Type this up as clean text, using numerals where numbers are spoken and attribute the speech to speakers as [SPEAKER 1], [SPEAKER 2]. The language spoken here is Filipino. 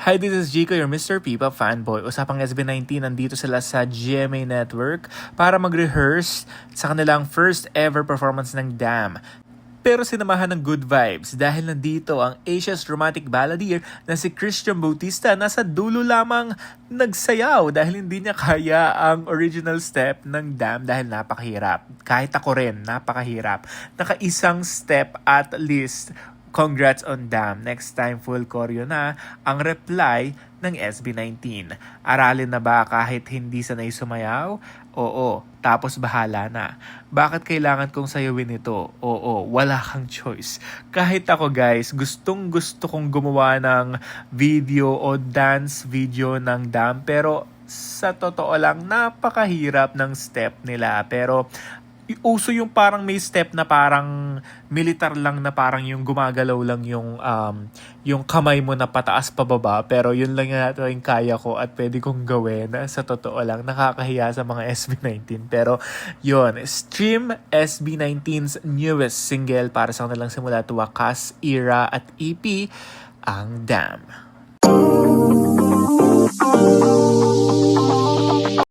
[SPEAKER 1] Hi, this is Jico, your Mr. Pipa fanboy. Usapang SB19, nandito sila sa GMA Network para mag-rehearse sa kanilang first ever performance ng Damn. Pero sinamahan ng good vibes dahil nandito ang Asia's romantic balladeer na si Christian Bautista. Nasa dulo lamang nagsayaw dahil hindi niya kaya ang original step ng Damn dahil napakahirap. Kahit ako rin, napakahirap. Nakaisang step at least. Congrats on Damn. Next time full choreo na ang reply ng SB19. Aralin na ba kahit hindi sanay sumayaw? Oo, tapos bahala na. Bakit kailangan kong sayawin ito? Oo, wala kang choice. Kahit ako guys, gustong gusto kong gumawa ng video o dance video ng Damn, pero sa totoo lang napakahirap ng step nila. Pero uso yung parang may step na parang militar lang na parang yung gumagalaw lang yung kamay mo na pataas pababa, pero yun lang yung kaya ko at pwede kong gawin. Sa totoo lang nakakahiya sa mga SB19, pero yun, stream SB19's newest single para sa kanilang simula to wakas era at EP, ang Damn.